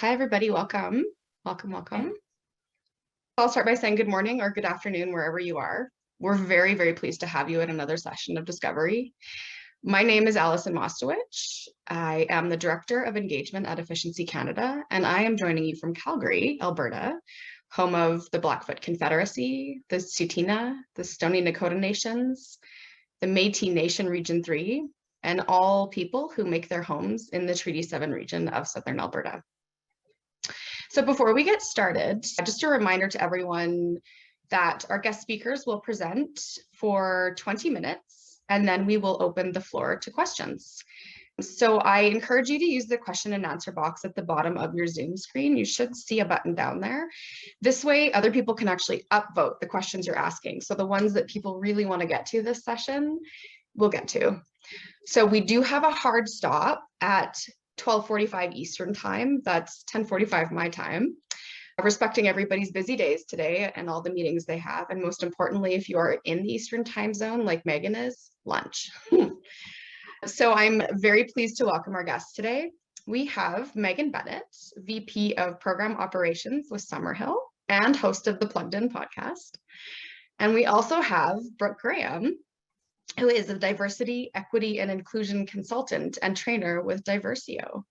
Hi, everybody. Welcome. Welcome. I'll start by saying good morning or good afternoon, wherever you are. We're very, very pleased to have you at another session of Discovery. My name is Allison Mostowich. I am the Director of Engagement at Efficiency Canada, and I am joining you from Calgary, Alberta, home of the Blackfoot Confederacy, the Tsuut'ina, the Stoney Nakoda Nations, the Métis Nation Region 3, and all people who make their homes in the Treaty 7 region of Southern Alberta. So before we get started, just a reminder to everyone that our guest speakers will present for 20 minutes, and then we will open the floor to questions. So I encourage you to use the question and answer box at the bottom of your Zoom screen. You should see a button down there. This way, other people can actually upvote the questions you're asking. So the ones that people really want to get to this session, we'll get to. So we do have a hard stop at 12:45 Eastern time. That's 10:45 my time. Respecting everybody's busy days today and all the meetings they have. And most importantly, if you are in the Eastern time zone, like Megan is, lunch. So I'm very pleased to welcome our guests today. We have Megan Bennett, VP of Program Operations with Summerhill and host of the Plugged In podcast. And we also have Brooke Graham, who is a diversity, equity, and inclusion consultant and trainer with Diversio.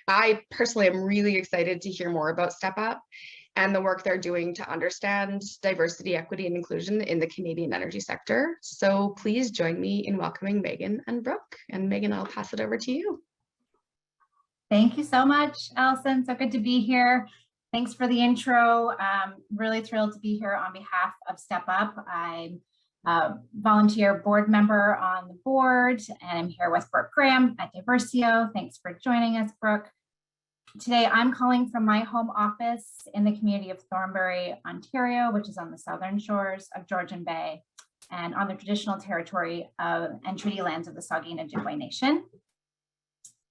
I personally am really excited to hear more about StepUp and the work they're doing to understand diversity, equity, and inclusion in the Canadian energy sector. So please join me in welcoming Megan and Brooke. And Megan, I'll pass it over to you. Thank you so much, Allison. So good to be here. Thanks for the intro. Really thrilled to be here on behalf of StepUp. I'm volunteer board member on the board, and I'm here with Brooke Graham at Diversio. Thanks for joining us, Brooke. Today, I'm calling from my home office in the community of Thornbury, Ontario, which is on the southern shores of Georgian Bay and on the traditional territory and treaty lands of the Saugeen Ojibwe Nation.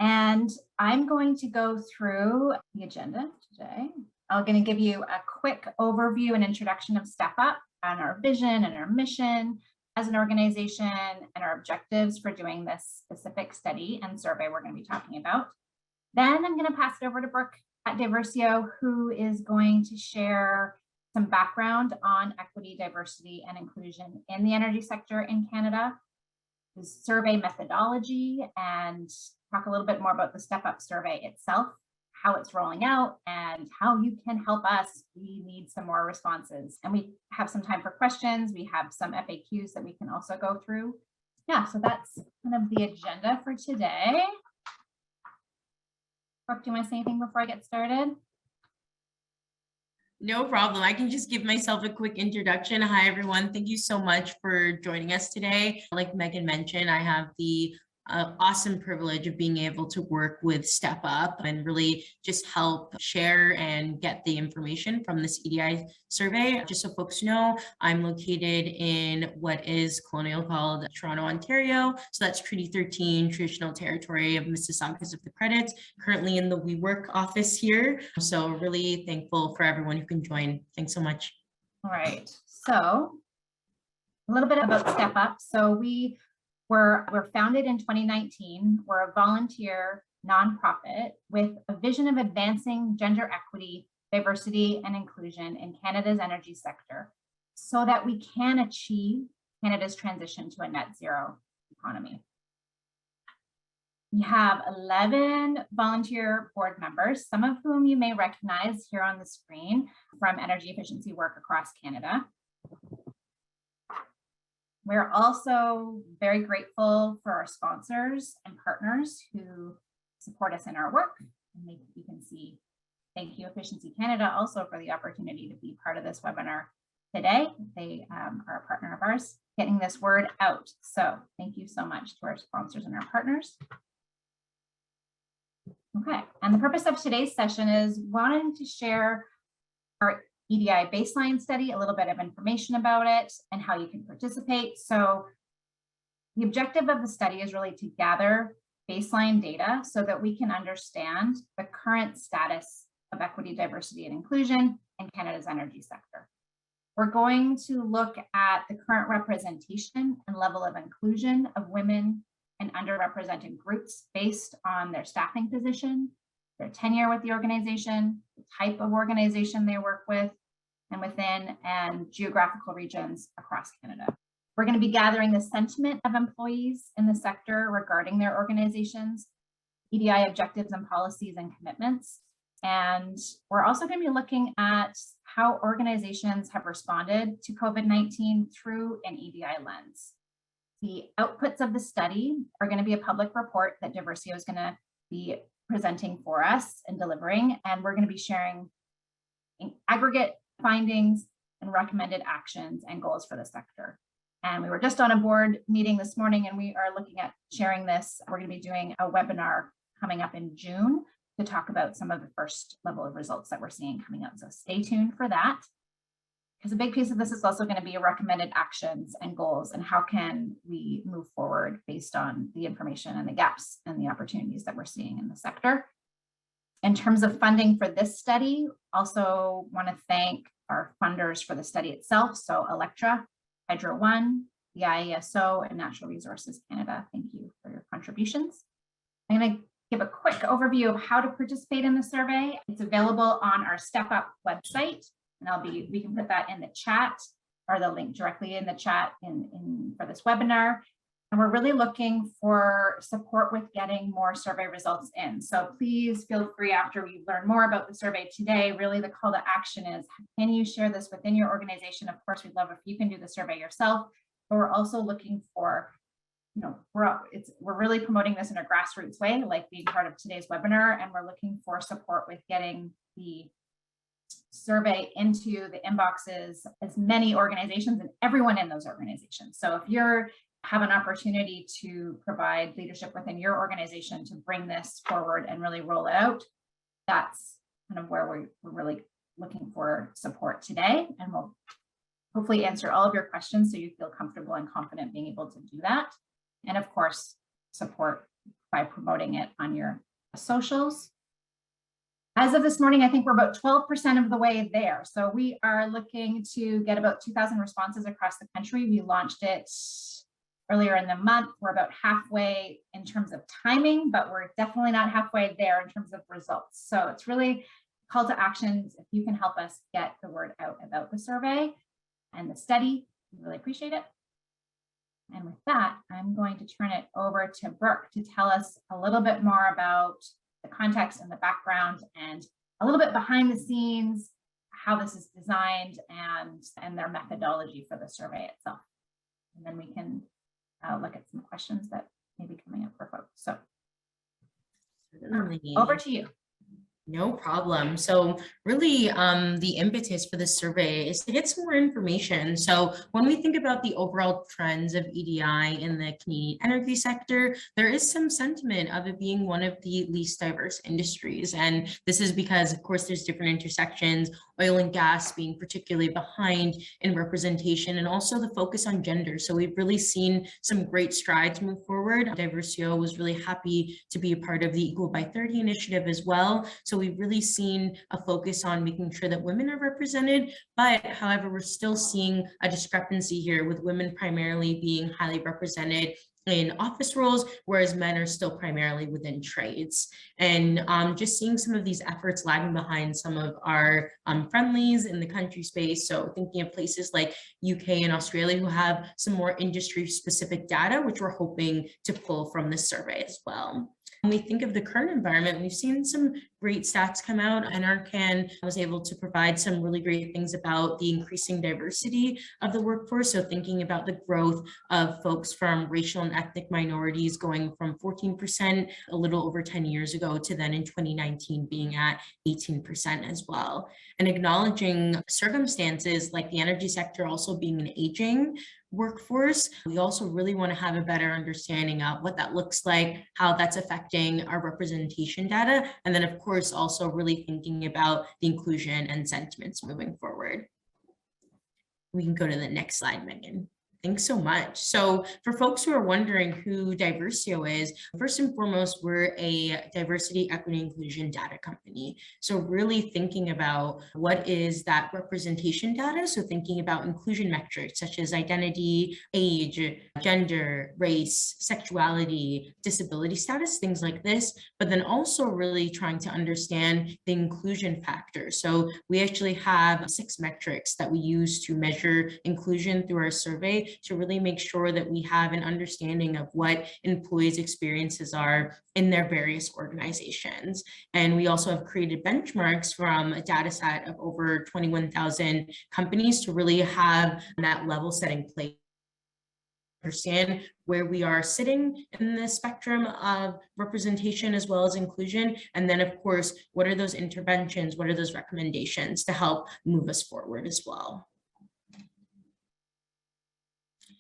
And I'm going to go through the agenda today. I'm going to give you a quick overview and introduction of StepUp and our vision and our mission as an organization and our objectives for doing this specific study and survey we're going to be talking about. Then I'm going to pass it over to Brooke at Diversio, who is going to share some background on equity, diversity, and inclusion in the energy sector in Canada, the survey methodology, and talk a little bit more about the StepUp survey itself, how it's rolling out, and how you can help us. We need some more responses. And we have some time for questions. We have some FAQs that we can also go through. Yeah, so that's kind of the agenda for today. Brooke, do you want to say anything before I get started? No problem. I can just give myself a quick introduction. Hi, everyone. Thank you so much for joining us today. Like Megan mentioned, I have the awesome privilege of being able to work with StepUp and really just help share and get the information from this EDI survey. Just so folks know, I'm located in what is colonial called Toronto, Ontario. So that's Treaty 13, traditional territory of Mississaugas of the Credits, currently in the WeWork office here. So really thankful for everyone who can join. Thanks so much. All right, so a little bit about StepUp. So we're founded in 2019. We're a volunteer nonprofit with a vision of advancing gender equity, diversity, and inclusion in Canada's energy sector so that we can achieve Canada's transition to a net zero economy. We have 11 volunteer board members, some of whom you may recognize here on the screen from energy efficiency work across Canada. We're also very grateful for our sponsors and partners who support us in our work. And you can see, thank you Efficiency Canada also for the opportunity to be part of this webinar today. They are a partner of ours getting this word out. So thank you so much to our sponsors and our partners. Okay, and the purpose of today's session is wanting to share our EDI Baseline Study, a little bit of information about it and how you can participate. So the objective of the study is really to gather baseline data so that we can understand the current status of equity, diversity, and inclusion in Canada's energy sector. We're going to look at the current representation and level of inclusion of women and underrepresented groups based on their staffing position, their tenure with the organization, the type of organization they work with and within, and geographical regions across Canada. We're going to be gathering the sentiment of employees in the sector regarding their organizations, EDI objectives and policies and commitments. And we're also going to be looking at how organizations have responded to COVID-19 through an EDI lens. The outputs of the study are going to be a public report that Diversio is going to be presenting for us and delivering, and we're going to be sharing aggregate findings and recommended actions and goals for the sector. And we were just on a board meeting this morning, and we are looking at sharing this. We're going to be doing a webinar coming up in June to talk about some of the first level of results that we're seeing coming up. So stay tuned for that, because a big piece of this is also going to be recommended actions and goals, and how can we move forward based on the information and the gaps and the opportunities that we're seeing in the sector. In terms of funding for this study, also want to thank our funders for the study itself. So Electra, Hydro One, the IESO, and Natural Resources Canada. Thank you for your contributions. I'm going to give a quick overview of how to participate in the survey. It's available on our StepUp website, and we can put that in the chat, or the link directly in the chat for this webinar. And we're really looking for support with getting more survey results in. So please feel free, after we learn more about the survey today, really the call to action is, can you share this within your organization? Of course, we'd love if you can do the survey yourself, but we're also looking for, we're really promoting this in a grassroots way, like being part of today's webinar, and we're looking for support with getting the survey into the inboxes as many organizations and everyone in those organizations. So if you're have an opportunity to provide leadership within your organization to bring this forward and really roll it out, that's kind of where we're really looking for support today. And we'll hopefully answer all of your questions so you feel comfortable and confident being able to do that. And of course, support by promoting it on your socials. As of this morning, I think we're about 12% of the way there. So we are looking to get about 2,000 responses across the country. We launched it earlier in the month. We're about halfway in terms of timing, but we're definitely not halfway there in terms of results. So it's really a call to actions. If you can help us get the word out about the survey and the study, we really appreciate it. And with that, I'm going to turn it over to Brooke to tell us a little bit more about the context and the background, and a little bit behind the scenes, how this is designed, and their methodology for the survey itself. And then we can look at some questions that may be coming up for folks. So over to you. No problem. So really, the impetus for this survey is to get some more information. So when we think about the overall trends of EDI in the Canadian energy sector, there is some sentiment of it being one of the least diverse industries. And this is because, of course, there's different intersections, oil and gas being particularly behind in representation, and also the focus on gender. So we've really seen some great strides move forward. Diversio was really happy to be a part of the Equal by 30 initiative as well. So we've really seen a focus on making sure that women are represented, but however, we're still seeing a discrepancy here, with women primarily being highly represented in office roles, whereas men are still primarily within trades. And just seeing some of these efforts lagging behind some of our friendlies in the country space. So thinking of places like UK and Australia who have some more industry specific data, which we're hoping to pull from this survey as well. When we think of the current environment, we've seen some great stats come out. NRCan was able to provide some really great things about the increasing diversity of the workforce. So thinking about the growth of folks from racial and ethnic minorities going from 14% a little over 10 years ago to then in 2019 being at 18% as well. And acknowledging circumstances like the energy sector also being an aging workforce, we also really want to have a better understanding of what that looks like, how that's affecting our representation data, and then of course also really thinking about the inclusion and sentiments moving forward. We can go to the next slide, Megan. Thanks so much. So for folks who are wondering who Diversio is, first and foremost, we're a diversity, equity, inclusion data company. So really thinking about what is that representation data. So thinking about inclusion metrics such as identity, age, gender, race, sexuality, disability status, things like this, but then also really trying to understand the inclusion factor. So we actually have 6 metrics that we use to measure inclusion through our survey to really make sure that we have an understanding of what employees' experiences are in their various organizations. And we also have created benchmarks from a data set of over 21,000 companies to really have that level setting place, understand where we are sitting in the spectrum of representation as well as inclusion. And then of course, what are those interventions? What are those recommendations to help move us forward as well?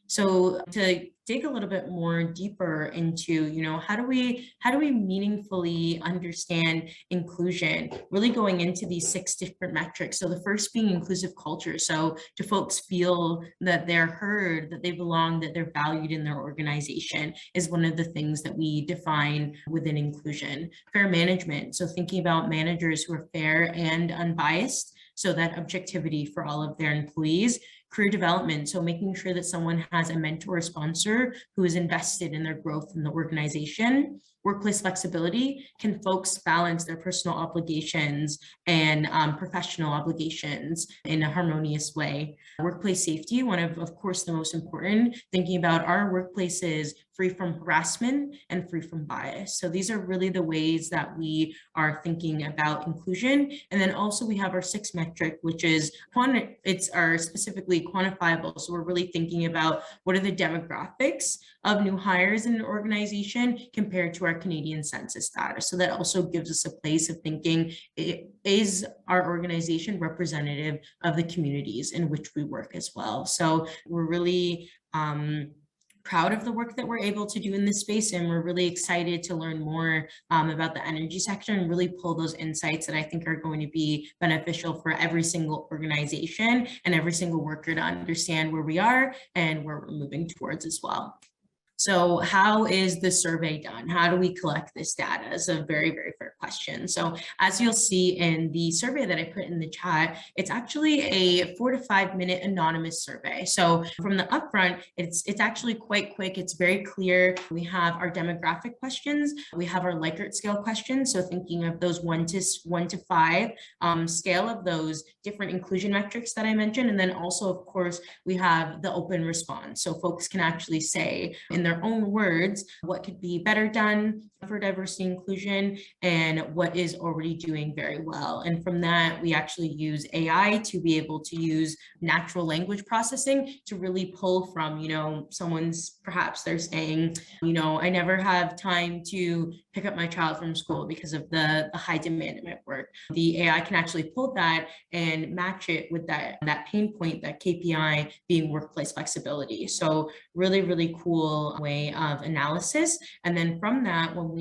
So to dig a little bit more deeper into, how do we meaningfully understand inclusion, really going into these 6 different metrics. So the first being inclusive culture. So do folks feel that they're heard, that they belong, that they're valued in their organization is one of the things that we define within inclusion. Fair management. So thinking about managers who are fair and unbiased, so that objectivity for all of their employees. Career development, so making sure that someone has a mentor or sponsor who is invested in their growth in the organization. Workplace flexibility, can folks balance their personal obligations and professional obligations in a harmonious way? Workplace safety, one of course, the most important, thinking about our workplaces free from harassment and free from bias. So these are really the ways that we are thinking about inclusion. And then also we have our 6th metric, which is it's our specifically quantifiable. So we're really thinking about what are the demographics of new hires in an organization compared to our Canadian census data. So that also gives us a place of thinking, is our organization representative of the communities in which we work as well? So we're really proud of the work that we're able to do in this space, and we're really excited to learn more about the energy sector and really pull those insights that I think are going to be beneficial for every single organization and every single worker to understand where we are and where we're moving towards as well. So how is the survey done? How do we collect this data? Is a very, very fair question. So as you'll see in the survey that I put in the chat, it's actually a 4 to 5 minute anonymous survey. So from the upfront, it's actually quite quick. It's very clear. We have our demographic questions. We have our Likert scale questions. So thinking of those 1 to 5 scale of those different inclusion metrics that I mentioned. And then also, of course, we have the open response. So folks can actually say in their own words what could be better done for diversity inclusion and what is already doing very well. And from that, we actually use AI to be able to use natural language processing to really pull from, someone's, perhaps they're saying, I never have time to pick up my child from school because of the high demand at work. The AI can actually pull that and match it with that pain point, that KPI being workplace flexibility. So really, really cool way of analysis. And then from that, when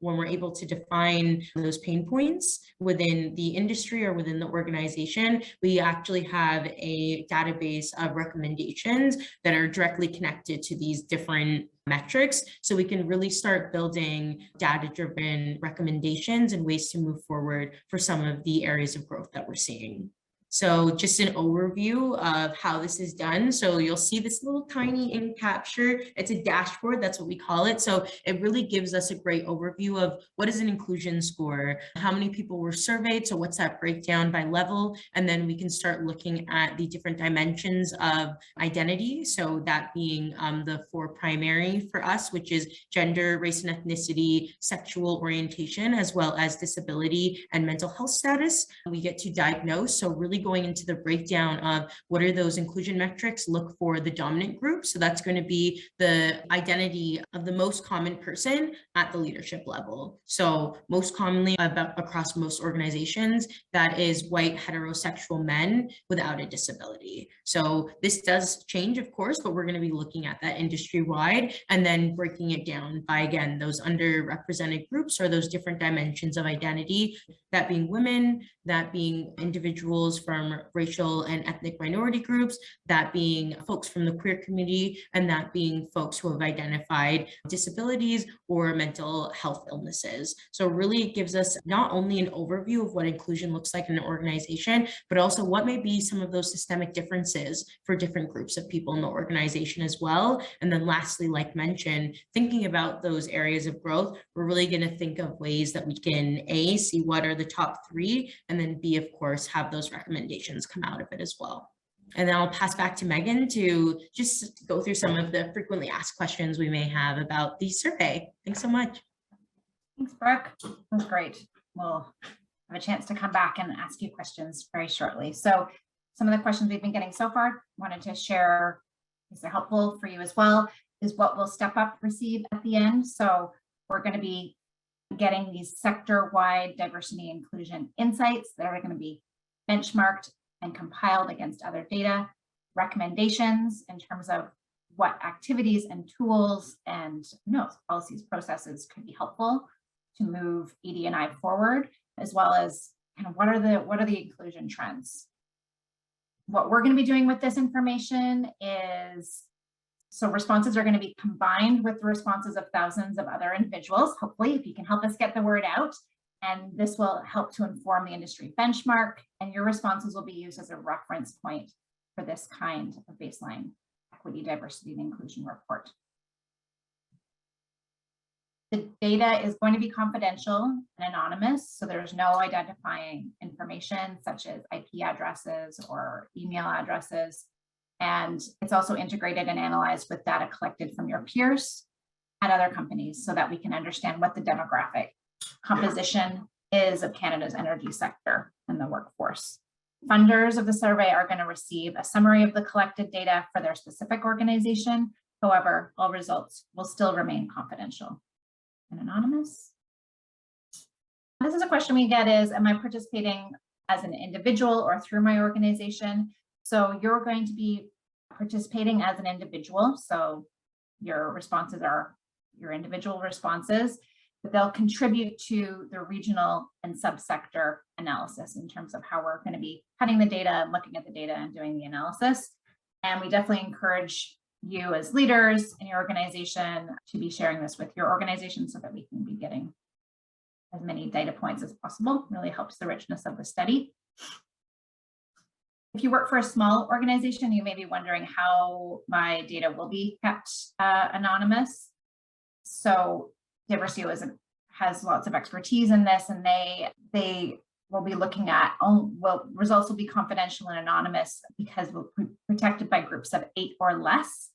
we're able to define those pain points within the industry or within the organization, we actually have a database of recommendations that are directly connected to these different metrics. So we can really start building data-driven recommendations and ways to move forward for some of the areas of growth that we're seeing. So just an overview of how this is done. So you'll see this little tiny ink capture. It's a dashboard, that's what we call it. So it really gives us a great overview of what is an inclusion score, how many people were surveyed, so what's that breakdown by level, and then we can start looking at the different dimensions of identity. So that being the 4 primary for us, which is gender, race and ethnicity, sexual orientation, as well as disability and mental health status. We get to diagnose, so really going into the breakdown of what are those inclusion metrics, look for the dominant group. So that's going to be the identity of the most common person at the leadership level. So most commonly across most organizations, that is white heterosexual men without a disability. So this does change, of course, but we're going to be looking at that industry-wide and then breaking it down by, again, those underrepresented groups or those different dimensions of identity, that being women, that being individuals from racial and ethnic minority groups, that being folks from the queer community, and that being folks who have identified disabilities or mental health illnesses. So really it gives us not only an overview of what inclusion looks like in an organization, but also what may be some of those systemic differences for different groups of people in the organization as well. And then lastly, like mentioned, thinking about those areas of growth, we're really going to think of ways that we can A, see what are the top 3, and then B, of course, have those recommendations come out of it as well. And then I'll pass back to Megan to just go through some of the frequently asked questions we may have about the survey. Thanks so much. Thanks, Brooke. That was great. We'll have a chance to come back and ask you questions very shortly. So some of the questions we've been getting so far, wanted to share, is they're helpful for you as well, is what will StepUp receive at the end. So we're going to be getting these sector-wide diversity and inclusion insights that are going to be benchmarked and compiled against other data, recommendations in terms of what activities and tools and notes, policies, processes could be helpful to move ED&I forward, as well as kind of what are the inclusion trends. What we're going to be doing with this information is, so responses are going to be combined with the responses of thousands of other individuals, hopefully, if you can help us get the word out. And this will help to inform the industry benchmark, and your responses will be used as a reference point for this kind of baseline equity, diversity, and inclusion report. The data is going to be confidential and anonymous, so there's no identifying information such as IP addresses or email addresses. And it's also integrated and analyzed with data collected from your peers at other companies so that we can understand what the demographic composition is of Canada's energy sector and the workforce. Funders of the survey are going to receive a summary of the collected data for their specific organization. However, all results will still remain confidential and anonymous. This is a question we get is, am I participating as an individual or through my organization? So you're going to be participating as an individual. So your responses are your individual responses, but they'll contribute to the regional and subsector analysis in terms of how we're going to be cutting the data, looking at the data and doing the analysis. And we definitely encourage you as leaders in your organization to be sharing this with your organization so that we can be getting as many data points as possible. It really helps the richness of the study. If you work for a small organization, you may be wondering how my data will be kept anonymous. So Diversio has lots of expertise in this, and they will be looking at, results will be confidential and anonymous because we're protected by groups of 8 or less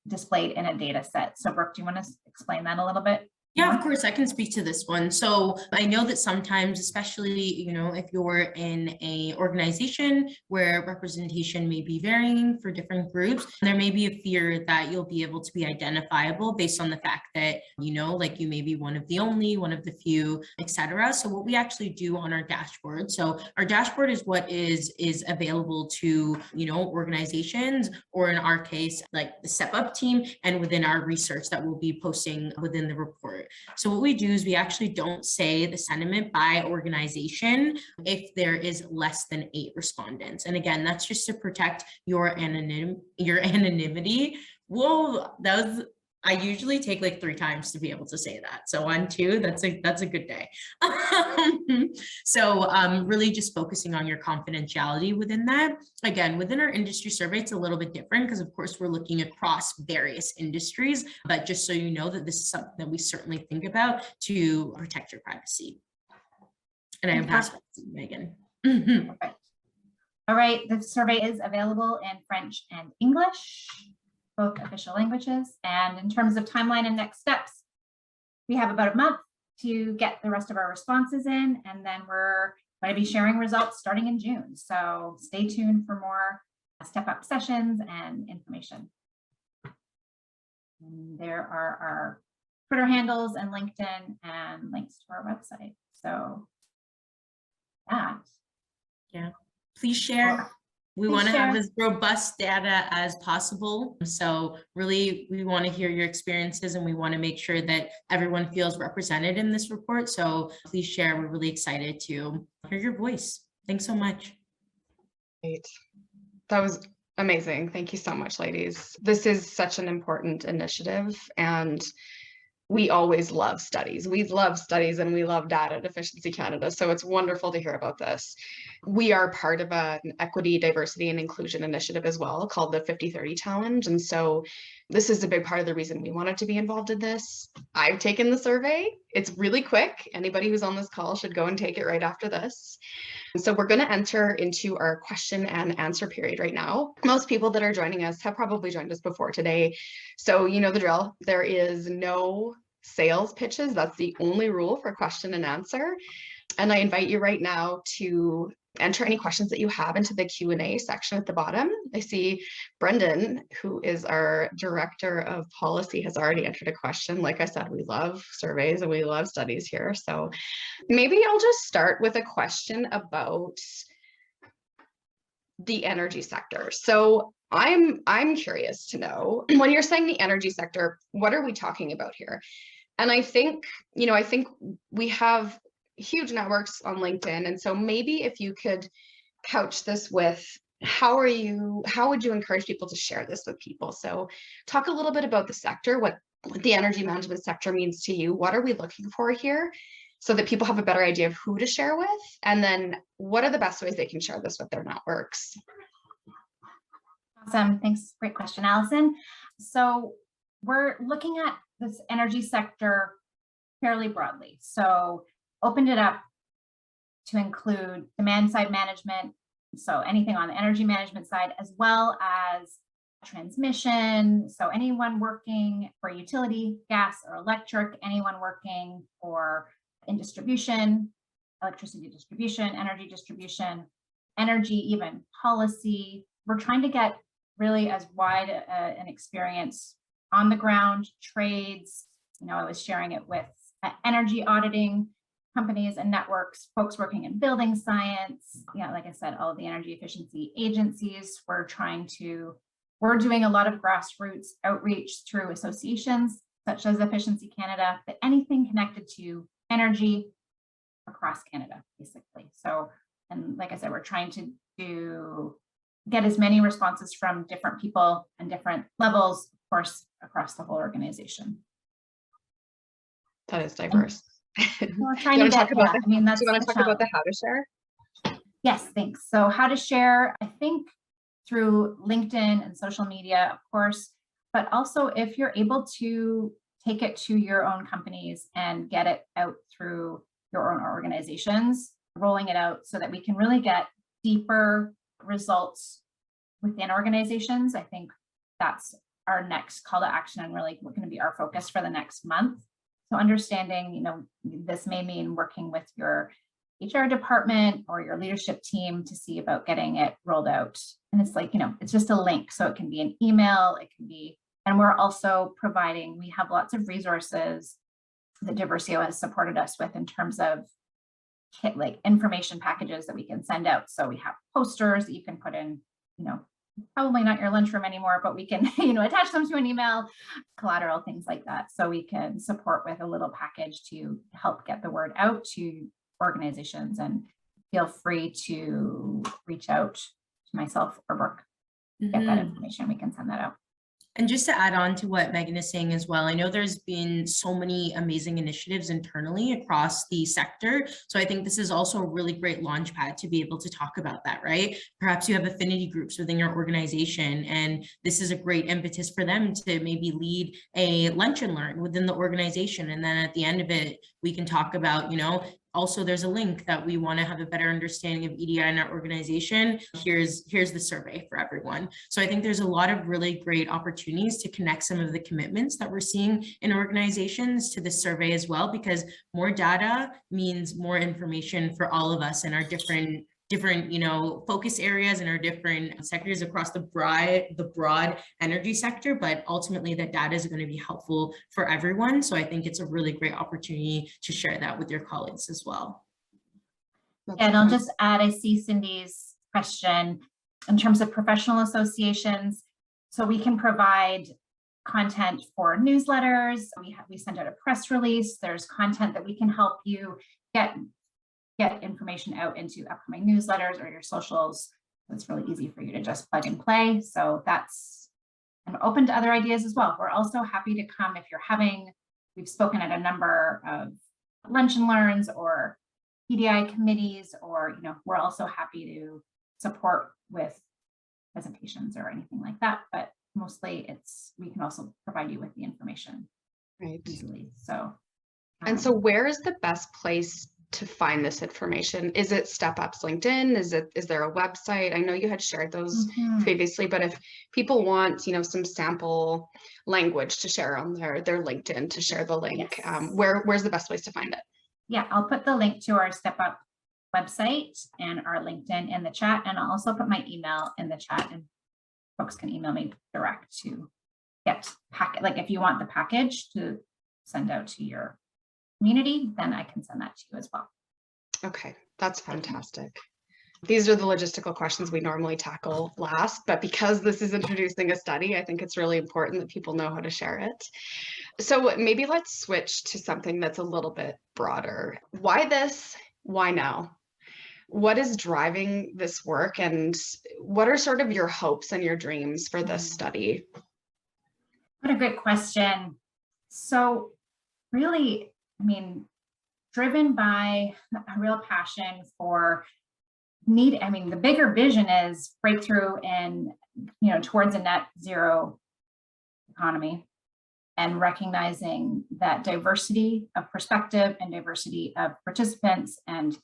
displayed in a data set. So Brooke, do you want to explain that a little bit? Yeah, of course, I can speak to this one. So I know that sometimes, especially, if you're in a organization where representation may be varying for different groups, there may be a fear that you'll be able to be identifiable based on the fact that, like you may be one of the only, one of the few, etc. So what we actually do on our dashboard, so our dashboard is what is available to, organizations, or in our case, like the StepUp team, and within our research that we'll be posting within the report. So what we do is we actually don't say the sentiment by organization if there is less than 8 respondents. And again, that's just to protect your anonymity. Whoa, I usually take like 3 times to be able to say that. So 1, 2, that's a good day. So really just focusing on your confidentiality within that. Again, within our industry survey, it's a little bit different because of course we're looking across various industries, but just so you know that this is something that we certainly think about to protect your privacy. And I pass back to Megan. Perfect. All right, the survey is available in French and English, both official languages. And in terms of timeline and next steps, we have about a month to get the rest of our responses in, and then we're going to be sharing results starting in June. So stay tuned for more StepUp sessions and information. And there are our Twitter handles and LinkedIn and links to our website. So that. Yeah, please share. We want to have as robust data as possible. So really, we want to hear your experiences, and we want to make sure that everyone feels represented in this report. So please share. We're really excited to hear your voice. Thanks so much. Great. That was amazing. Thank you so much, ladies. This is such an important initiative, and we always love studies. We love studies and we love data at Efficiency Canada. So it's wonderful to hear about this. We are part of an equity, diversity, and inclusion initiative as well called the 50/30 Challenge. And so this is a big part of the reason we wanted to be involved in this. I've taken the survey. It's really quick. Anybody who's on this call should go and take it right after this. So we're going to enter into our question and answer period right now. Most people that are joining us have probably joined us before today. So you know the drill. There is no sales pitches. That's the only rule for question and answer. And I invite you right now to enter any questions that you have into the Q&A section at the bottom. I see Brendan, who is our Director of Policy, has already entered a question. Like I said, we love surveys and we love studies here. So maybe I'll just start with a question about the energy sector. So I'm curious to know, when you're saying the energy sector, what are we talking about here? And I think we have huge networks on LinkedIn. And so maybe if you could couch this with how would you encourage people to share this with people? So talk a little bit about the sector, what the energy management sector means to you. What are we looking for here so that people have a better idea of who to share with? And then what are the best ways they can share this with their networks? Awesome. Thanks. Great question, Allison. So we're looking at this energy sector fairly broadly. So opened it up to include demand side management. So anything on the energy management side, as well as transmission. So anyone working for utility, gas or electric, anyone working for in distribution, electricity distribution, energy distribution, energy, even policy. We're trying to get really as wide an experience on the ground, trades. I was sharing it with energy auditing companies and networks, folks working in building science. Like I said, all of the energy efficiency agencies. We're doing a lot of grassroots outreach through associations such as Efficiency Canada, but anything connected to energy across Canada, basically. So, and like I said, we're trying to get as many responses from different people and different levels, of course, across the whole organization. That is diverse. We're trying to talk about. Do you want to talk about the how to share? Yes, thanks. So how to share, I think, through LinkedIn and social media, of course, but also if you're able to take it to your own companies and get it out through your own organizations, rolling it out so that we can really get deeper results within organizations. I think that's our next call to action and really going to be our focus for the next month. So understanding, this may mean working with your HR department or your leadership team to see about getting it rolled out. And it's like, it's just a link. So it can be an email, it can be, and we're also we have lots of resources that Diversio has supported us with in terms of like information packages that we can send out. So we have posters that you can put in, probably not your lunchroom anymore, but we can, attach them to an email, collateral, things like that. So we can support with a little package to help get the word out to organizations, and feel free to reach out to myself or Brooke, get that information. We can send that out. And just to add on to what Megan is saying as well, I know there's been so many amazing initiatives internally across the sector. So I think this is also a really great launch pad to be able to talk about that, right? Perhaps you have affinity groups within your organization, and this is a great impetus for them to maybe lead a lunch and learn within the organization. And then at the end of it, we can talk about, also there's a link that we want to have a better understanding of EDI in our organization. Here's the survey for everyone. So I think there's a lot of really great opportunities to connect some of the commitments that we're seeing in organizations to this survey as well, because more data means more information for all of us in our different focus areas and our different sectors across the broad energy sector, but ultimately that data is going to be helpful for everyone. So I think it's a really great opportunity to share that with your colleagues as well. And I'll just add, I see Cindy's question in terms of professional associations. So we can provide content for newsletters. We send out a press release. There's content that we can help you get information out into upcoming newsletters or your socials. It's really easy for you to just plug and play. So I'm open to other ideas as well. We're also happy to come if we've spoken at a number of lunch and learns or EDI committees, or, we're also happy to support with presentations or anything like that. But mostly we can also provide you with the information easily. So, and so where is the best place to find this information? Is it StepUp's LinkedIn? Is there a website? I know you had shared those previously, but if people want, some sample language to share on their LinkedIn to share the link, yes. Where's the best place to find it? Yeah, I'll put the link to our StepUp website and our LinkedIn in the chat, and I'll also put my email in the chat, and folks can email me direct to get like if you want the package to send out to your community, then I can send that to you as well. Okay, that's fantastic. These are the logistical questions we normally tackle last, but because this is introducing a study, I think it's really important that people know how to share it. So maybe let's switch to something that's a little bit broader. Why this? Why now? What is driving this work, and what are sort of your hopes and your dreams for this study? What a great question. So really, driven by a real passion for the bigger vision is breakthrough in, towards a net zero economy, and recognizing that diversity of perspective and diversity of participants, and,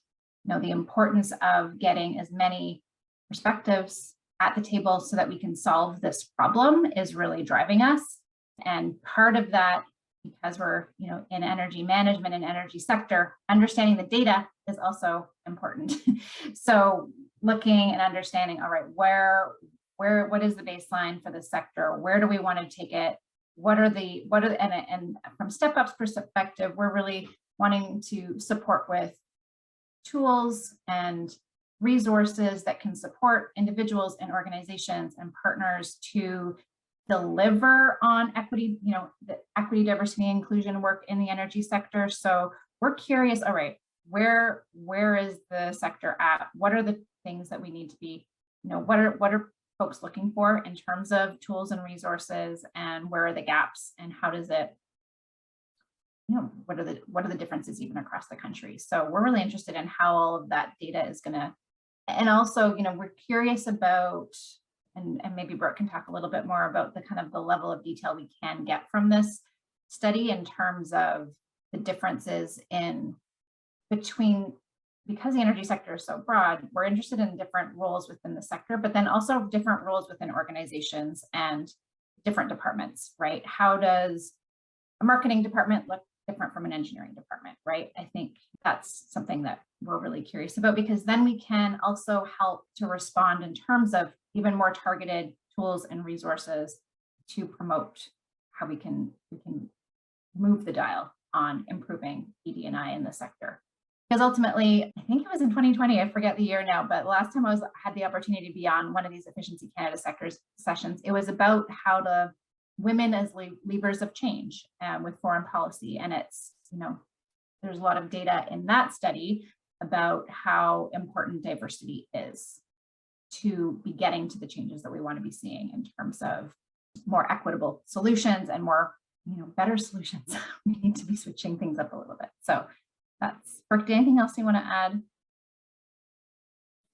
the importance of getting as many perspectives at the table so that we can solve this problem is really driving us. And part of that, because we're, in energy management and energy sector, understanding the data is also important. So looking and understanding, all right, what is the baseline for this sector? Where do we want to take it? And from StepUp's perspective, we're really wanting to support with tools and resources that can support individuals and organizations and partners to deliver on equity, the equity, diversity, and inclusion work in the energy sector. So we're curious, all right, where is the sector at? What are the things that we need to be, what are folks looking for in terms of tools and resources, and where are the gaps, and how does it, what are the differences even across the country? So we're really interested in how all of that data is going to, and also, we're curious about, and maybe Brooke can talk a little bit more about the kind of the level of detail we can get from this study in terms of the differences between, because the energy sector is so broad, we're interested in different roles within the sector, but then also different roles within organizations and different departments, right? How does a marketing department look different from an engineering department, right? I think that's something that we're really curious about, because then we can also help to respond in terms of even more targeted tools and resources to promote how we can move the dial on improving ED&I in the sector. Because ultimately, I think it was in 2020, I forget the year now, but last time I had the opportunity to be on one of these Efficiency Canada sectors sessions, it was about how the women as levers of change with foreign policy. And it's, there's a lot of data in that study about how important diversity is to be getting to the changes that we want to be seeing in terms of more equitable solutions and more, better solutions. We need to be switching things up a little bit. So that's, Brooke, anything else you want to add?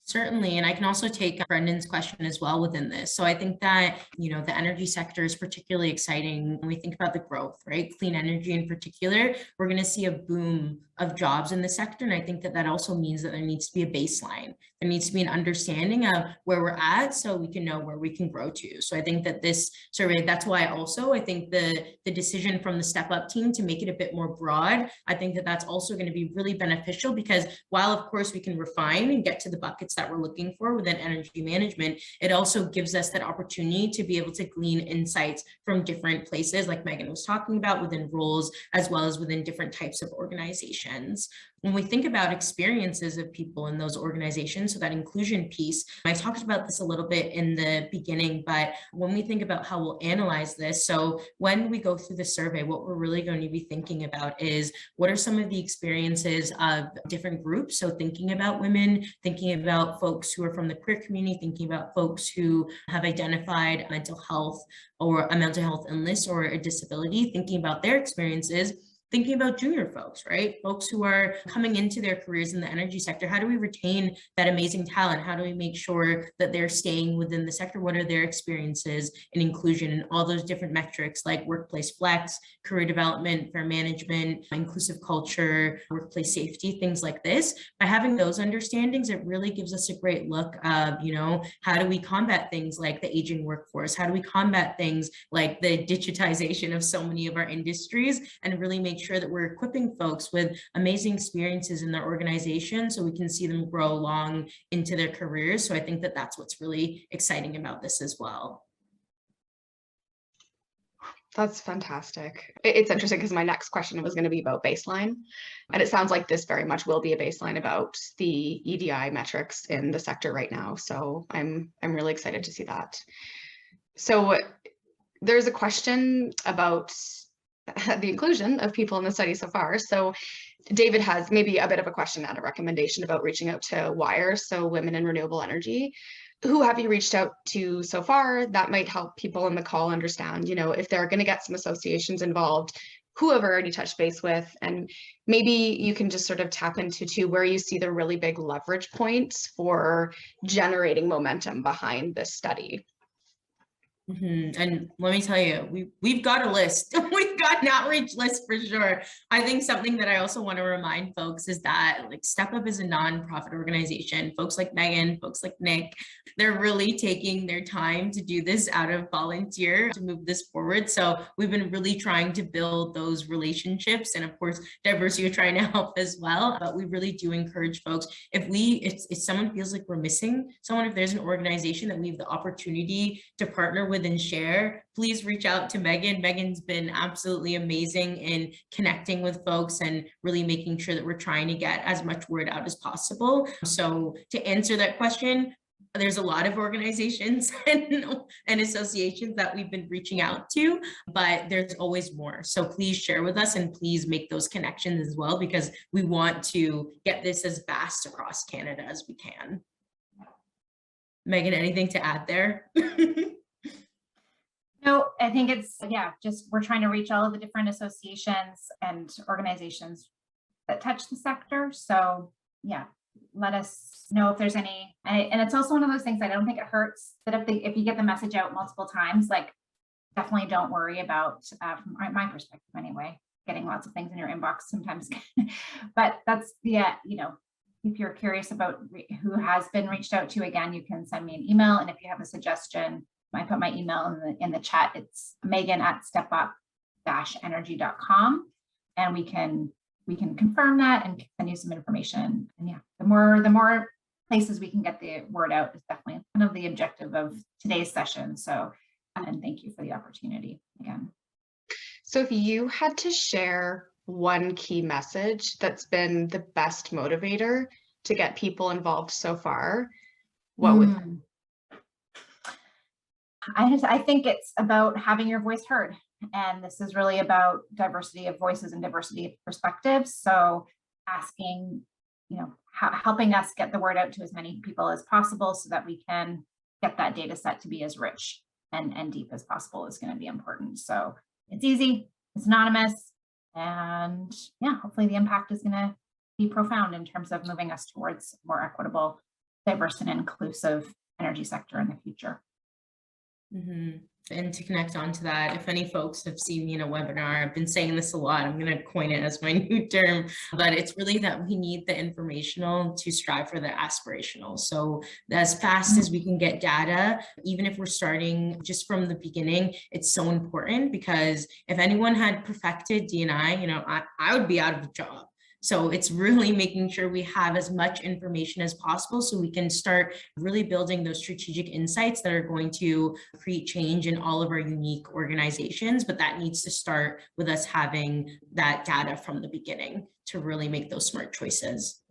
Certainly, and I can also take Brendan's question as well within this. So I think that, the energy sector is particularly exciting when we think about the growth, right? Clean energy in particular, we're going to see a boom of jobs in the sector. And I think that also means that there needs to be a baseline. There needs to be an understanding of where we're at so we can know where we can grow to. So I think that this survey, that's why I think the decision from the StepUp team to make it a bit more broad, I think that that's also going to be really beneficial, because while of course we can refine and get to the buckets that we're looking for within energy management, it also gives us that opportunity to be able to glean insights from different places, like Megan was talking about, within roles, as well as within different types of organizations. organizations. When we think about experiences of people in those organizations, so that inclusion piece, I talked about this a little bit in the beginning, but when we think about how we'll analyze this, so when we go through the survey, what we're really going to be thinking about is what are some of the experiences of different groups. So thinking about women, thinking about folks who are from the queer community, thinking about folks who have identified mental health or a mental health illness or a disability, thinking about their experiences, thinking about junior folks, right? Folks who are coming into their careers in the energy sector. How do we retain that amazing talent? How do we make sure that they're staying within the sector? What are their experiences in inclusion and all those different metrics like workplace flex, career development, fair management, inclusive culture, workplace safety, things like this. By having those understandings, it really gives us a great look of, you know, how do we combat things like the aging workforce? How do we combat things like the digitization of so many of our industries, and really make sure that we're equipping folks with amazing experiences in their organization so we can see them grow along into their careers. So I think that that's what's really exciting about this as well. That's fantastic. It's interesting because my next question was going to be about baseline, and it sounds like this very much will be a baseline about the EDI metrics in the sector right now. So I'm really excited to see that. So there's a question about the inclusion of people in the study so far. So David has maybe a bit of a question and a recommendation about reaching out to WIRE, so Women in Renewable Energy. Who have you reached out to so far? That might help people in the call understand, you know, if they're going to get some associations involved, who have already touched base with, and maybe you can just sort of tap into too where you see the really big leverage points for generating momentum behind this study. And let me tell you, we've got a list. We've got an outreach list for sure. I think something that I also want to remind folks is that like StepUp is a nonprofit organization. Folks like Megan, folks like Nick, they're really taking their time to do this out of volunteer to move this forward. So we've been really trying to build those relationships, and of course, Diversio trying to help as well. But we really do encourage folks, if someone feels like we're missing someone, if there's an organization that we have the opportunity to partner with and share, please reach out to Megan. Megan's been absolutely amazing in connecting with folks and really making sure that we're trying to get as much word out as possible. So to answer that question, there's a lot of organizations and associations that we've been reaching out to, but there's always more. So please share with us and please make those connections as well, because we want to get this as vast across Canada as we can. Megan, anything to add there? No, I think it's, just we're trying to reach all of the different associations and organizations that touch the sector. So yeah, let us know if there's any, and it's also one of those things, I don't think it hurts that if you get the message out multiple times, like definitely don't worry about, from my perspective anyway, getting lots of things in your inbox sometimes, but that's if you're curious about who has been reached out to, again, you can send me an email. And if you have a suggestion, I put my email in the chat. It's megan@stepup-energy.com, and we can confirm that and send you some information. And yeah, the more places we can get the word out is definitely kind of the objective of today's session. So, and thank you for the opportunity again. So if you had to share one key message that's been the best motivator to get people involved so far, what would? I think it's about having your voice heard. And this is really about diversity of voices and diversity of perspectives. So asking, helping us get the word out to as many people as possible so that we can get that data set to be as rich and deep as possible is going to be important. So it's easy, it's anonymous, and yeah, hopefully the impact is going to be profound in terms of moving us towards a more equitable, diverse, and inclusive energy sector in the future. And to connect onto that, if any folks have seen me in a webinar, I've been saying this a lot, I'm going to coin it as my new term, but it's really that we need the informational to strive for the aspirational. So as fast as we can get data, even if we're starting just from the beginning, it's so important, because if anyone had perfected D&I, I would be out of a job. So it's really making sure we have as much information as possible so we can start really building those strategic insights that are going to create change in all of our unique organizations. But that needs to start with us having that data from the beginning to really make those smart choices.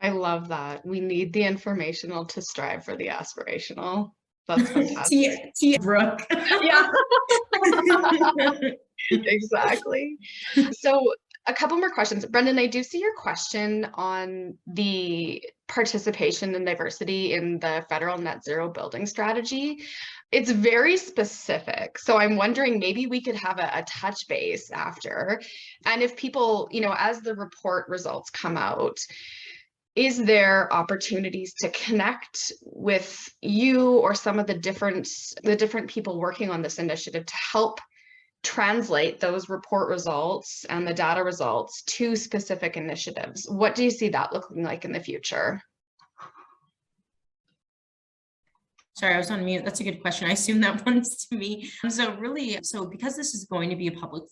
I love that. We need the informational to strive for the aspirational. That's fantastic. Brooke. Yeah. Exactly. So a couple more questions. Brendan, I do see your question on the participation and diversity in the federal net zero building strategy. It's very specific. So I'm wondering maybe we could have a touch base after. And if people, as the report results come out, is there opportunities to connect with you or some of the different people working on this initiative to help translate those report results and the data results to specific initiatives? What do you see that looking like in the future? Sorry, I was on mute. That's a good question. I assume that one's to me. So because this is going to be a public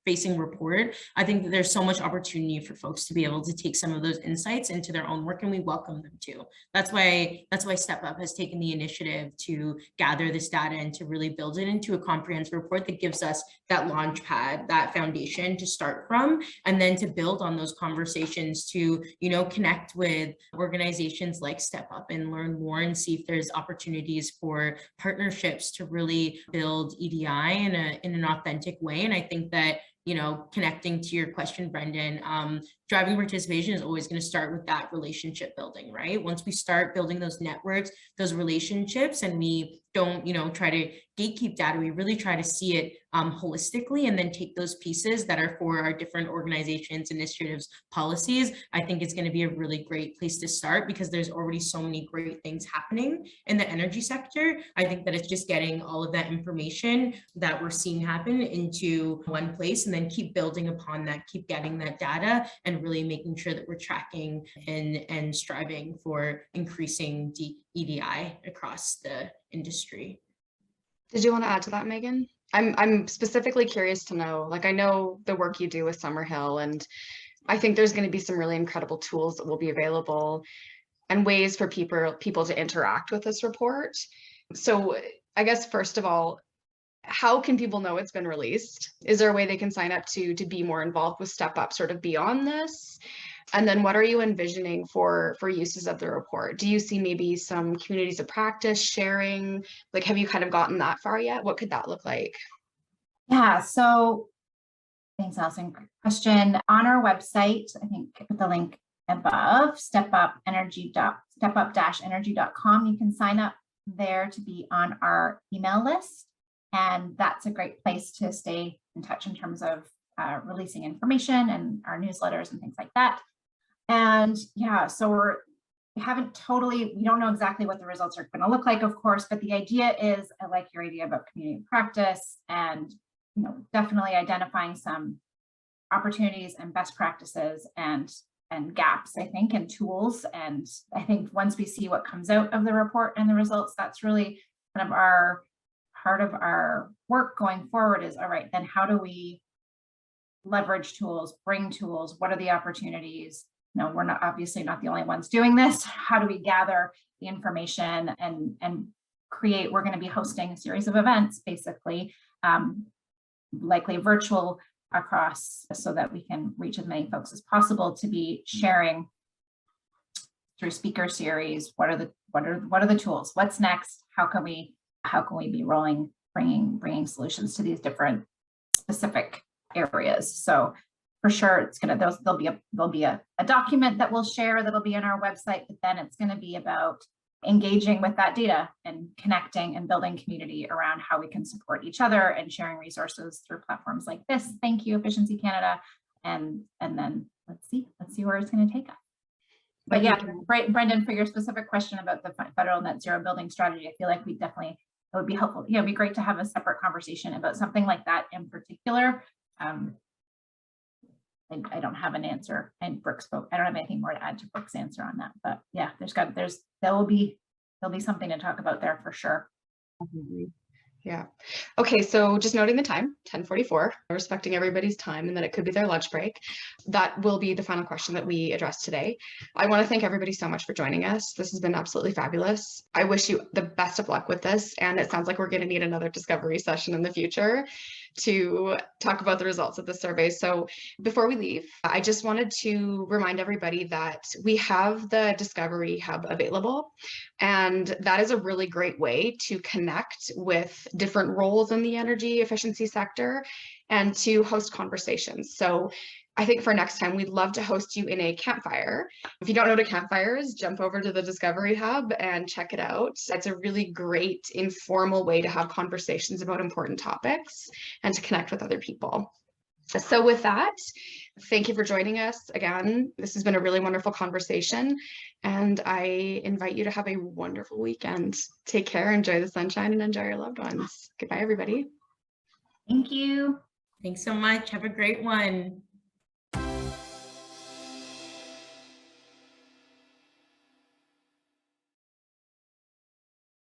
facing report, I think that there's so much opportunity for folks to be able to take some of those insights into their own work, and we welcome them to. That's why StepUp has taken the initiative to gather this data and to really build it into a comprehensive report that gives us that launch pad, that foundation to start from, and then to build on those conversations to, connect with organizations like StepUp and learn more and see if there's opportunities for partnerships to really build EDI in an authentic way. And I think that, connecting to your question, Brendan, driving participation is always going to start with that relationship building, right? Once we start building those networks, those relationships, and we don't, try to gatekeep data, we really try to see it holistically and then take those pieces that are for our different organizations, initiatives, policies. I think it's going to be a really great place to start because there's already so many great things happening in the energy sector. I think that it's just getting all of that information that we're seeing happen into one place and then keep building upon that, keep getting that data and really making sure that we're tracking and striving for increasing EDI across the industry. Did you want to add to that, Megan? I'm specifically curious to know, like, I know the work you do with Summerhill, and I think there's going to be some really incredible tools that will be available and ways for people to interact with this report. So I guess, first of all, how can people know it's been released? Is there a way they can sign up to be more involved with StepUp sort of beyond this? And then what are you envisioning for uses of the report? Do you see maybe some communities of practice sharing? Like, have you kind of gotten that far yet? What could that look like? Yeah, so thanks, Allison. Great question. On our website, I think I put the link above, StepUp-energy.com. You can sign up there to be on our email list. And that's a great place to stay in touch in terms of releasing information and our newsletters and things like that. And yeah, so we don't know exactly what the results are going to look like, of course, but the idea is, I like your idea about community practice and, definitely identifying some opportunities and best practices and gaps, I think, and tools. And I think once we see what comes out of the report and the results, that's really kind of part of our work going forward is, all right, then how do we leverage tools, bring tools? What are the opportunities? No, we're obviously not the only ones doing this. How do we gather the information and create? We're going to be hosting a series of events, basically, likely virtual across, so that we can reach as many folks as possible to be sharing through speaker series. What are the tools? What's next? How can we be bringing solutions to these different specific areas? So for sure, there'll be a document that we'll share that'll be on our website, but then it's going to be about engaging with that data and connecting and building community around how we can support each other and sharing resources through platforms like this. Thank you, Efficiency Canada, and then let's see where it's going to take us. But yeah, right, Brendan, for your specific question about the federal net zero building strategy, I feel like it would be helpful. Yeah, it'd be great to have a separate conversation about something like that in particular. I don't have an answer, and Brooke spoke. I don't have anything more to add to Brooke's answer on that, but yeah, there'll be something to talk about there for sure. Yeah. Okay, so just noting the time, 10:44, respecting everybody's time and that it could be their lunch break. That will be the final question that we address today. I want to thank everybody so much for joining us. This has been absolutely fabulous. I wish you the best of luck with this, and it sounds like we're going to need another discovery session in the future to talk about the results of the survey. So before we leave, I just wanted to remind everybody that we have the Discovery Hub available, and that is a really great way to connect with different roles in the energy efficiency sector and to host conversations. So I think for next time, we'd love to host you in a campfire. If you don't know what a campfire is, jump over to the Discovery Hub and check it out. It's a really great informal way to have conversations about important topics and to connect with other people. So with that, thank you for joining us again. This has been a really wonderful conversation, and I invite you to have a wonderful weekend. Take care, enjoy the sunshine, and enjoy your loved ones. Goodbye, everybody. Thank you. Thanks so much. Have a great one.